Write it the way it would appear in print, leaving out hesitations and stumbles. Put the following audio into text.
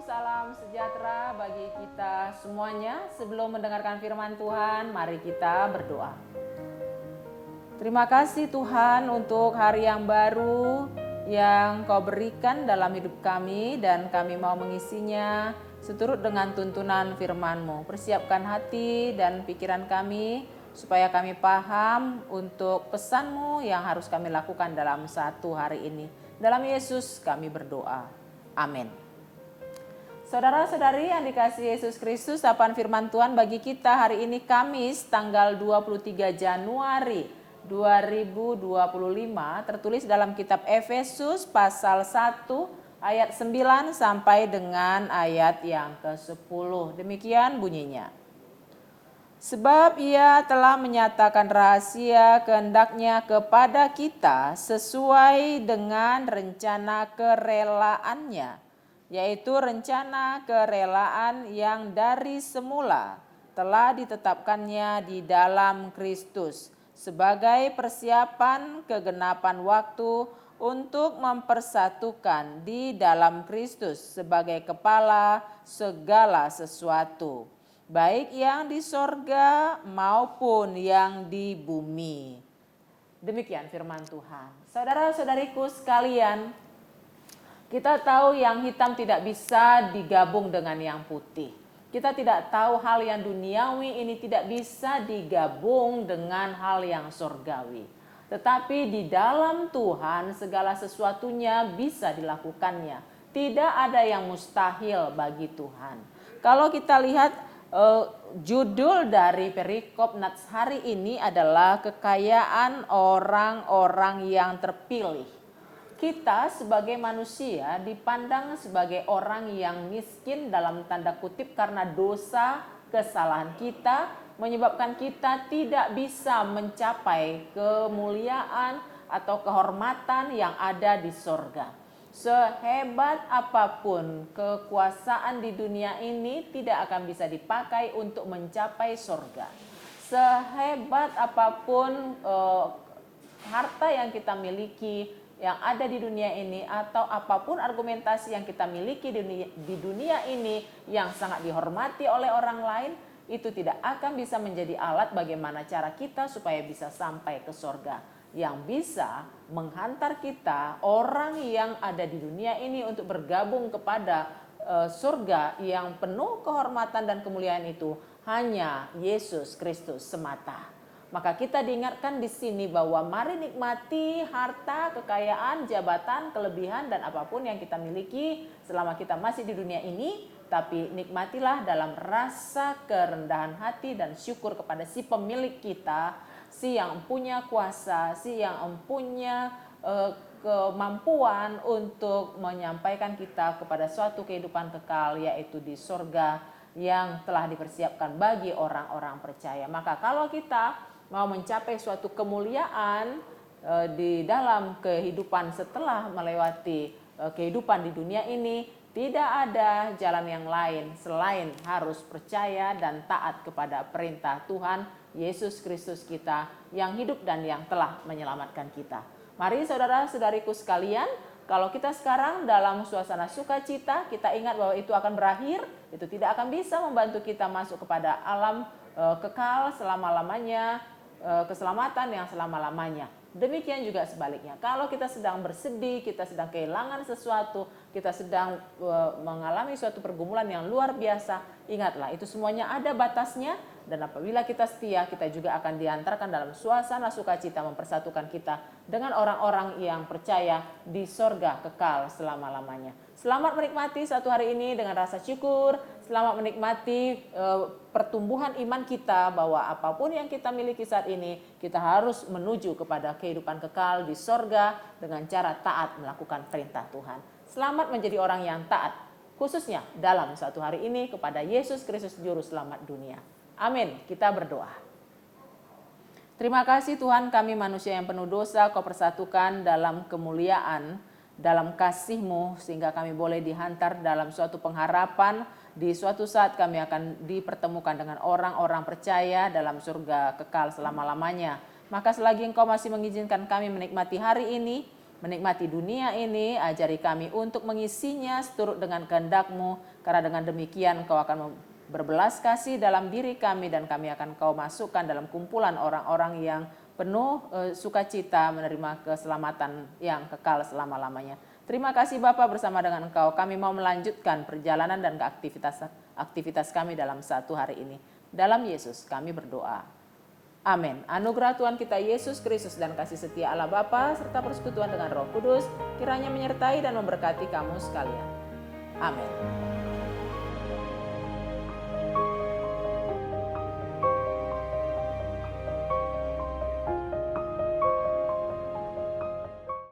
salam sejahtera bagi kita semuanya. Sebelum mendengarkan firman Tuhan, mari kita berdoa. Terima kasih Tuhan untuk hari yang baru yang Kau berikan dalam hidup kami dan kami mau mengisinya seturut dengan tuntunan firman-Mu. Persiapkan hati dan pikiran kami supaya kami paham untuk pesan-Mu yang harus kami lakukan dalam satu hari ini. Dalam Yesus kami berdoa. Amin. Saudara-saudari yang dikasihi Yesus Kristus, sapaan firman Tuhan bagi kita hari ini Kamis tanggal 23 Januari 2025 tertulis dalam kitab Efesus pasal 1 ayat 9 sampai dengan ayat yang ke-10. Demikian bunyinya. Sebab ia telah menyatakan rahasia kehendaknya kepada kita sesuai dengan rencana kerelaannya, yaitu rencana kerelaan yang dari semula telah ditetapkannya di dalam Kristus sebagai persiapan kegenapan waktu untuk mempersatukan di dalam Kristus sebagai kepala segala sesuatu, baik yang di sorga maupun yang di bumi. Demikian firman Tuhan. Saudara-saudariku sekalian, kita tahu yang hitam tidak bisa digabung dengan yang putih. Kita tidak tahu hal yang duniawi ini tidak bisa digabung dengan hal yang surgawi. Tetapi di dalam Tuhan segala sesuatunya bisa dilakukannya. Tidak ada yang mustahil bagi Tuhan. Kalau kita lihat judul dari perikop Nats hari ini adalah kekayaan orang-orang yang terpilih. Kita sebagai manusia dipandang sebagai orang yang miskin dalam tanda kutip karena dosa kesalahan kita menyebabkan kita tidak bisa mencapai kemuliaan atau kehormatan yang ada di sorga. Sehebat apapun kekuasaan di dunia ini tidak akan bisa dipakai untuk mencapai sorga. Sehebat apapun harta yang kita miliki yang ada di dunia ini atau apapun argumentasi yang kita miliki di dunia ini yang sangat dihormati oleh orang lain, itu tidak akan bisa menjadi alat bagaimana cara kita supaya bisa sampai ke sorga. Yang bisa menghantar kita orang yang ada di dunia ini untuk bergabung kepada surga yang penuh kehormatan dan kemuliaan itu hanya Yesus Kristus semata. Maka kita diingatkan di sini bahwa mari nikmati harta, kekayaan, jabatan, kelebihan dan apapun yang kita miliki selama kita masih di dunia ini, tapi nikmatilah dalam rasa kerendahan hati dan syukur kepada si pemilik kita, si yang punya kuasa, si yang punya kemampuan untuk menyampaikan kita kepada suatu kehidupan kekal, yaitu di surga yang telah dipersiapkan bagi orang-orang percaya. Maka kalau kita mau mencapai suatu kemuliaan di dalam kehidupan setelah melewati kehidupan di dunia ini, tidak ada jalan yang lain selain harus percaya dan taat kepada perintah Tuhan Yesus Kristus kita yang hidup dan yang telah menyelamatkan kita. Mari saudara-saudariku sekalian, kalau kita sekarang dalam suasana sukacita, kita ingat bahwa itu akan berakhir, itu tidak akan bisa membantu kita masuk kepada alam kekal selama-lamanya, keselamatan yang selama-lamanya. Demikian juga sebaliknya. Kalau kita sedang bersedih, kita sedang kehilangan sesuatu, kita sedang mengalami suatu pergumulan yang luar biasa, ingatlah itu semuanya ada batasnya, dan apabila kita setia, kita juga akan diantarkan dalam suasana sukacita mempersatukan kita dengan orang-orang yang percaya di sorga kekal selama-lamanya. Selamat menikmati satu hari ini dengan rasa syukur. Selamat menikmati pertumbuhan iman kita bahwa apapun yang kita miliki saat ini, kita harus menuju kepada kehidupan kekal di sorga dengan cara taat melakukan perintah Tuhan. Selamat menjadi orang yang taat, khususnya dalam satu hari ini kepada Yesus Kristus Juru Selamat dunia. Amin. Kita berdoa. Terima kasih Tuhan, kami manusia yang penuh dosa, Kau persatukan dalam kemuliaan, dalam kasih-Mu, sehingga kami boleh dihantar dalam suatu pengharapan. Di suatu saat kami akan dipertemukan dengan orang-orang percaya dalam surga kekal selama-lamanya. Maka selagi Engkau masih mengizinkan kami menikmati hari ini, menikmati dunia ini, ajari kami untuk mengisinya seturut dengan kehendak-Mu, karena dengan demikian Engkau akan berbelas kasih dalam diri kami dan kami akan Kau masukkan dalam kumpulan orang-orang yang penuh sukacita menerima keselamatan yang kekal selama-lamanya. Terima kasih Bapa, bersama dengan Engkau kami mau melanjutkan perjalanan dan aktivitas kami dalam satu hari ini. Dalam Yesus kami berdoa. Amin. Anugerah Tuhan kita Yesus Kristus dan kasih setia Allah Bapa serta persekutuan dengan Roh Kudus kiranya menyertai dan memberkati kamu sekalian. Amin.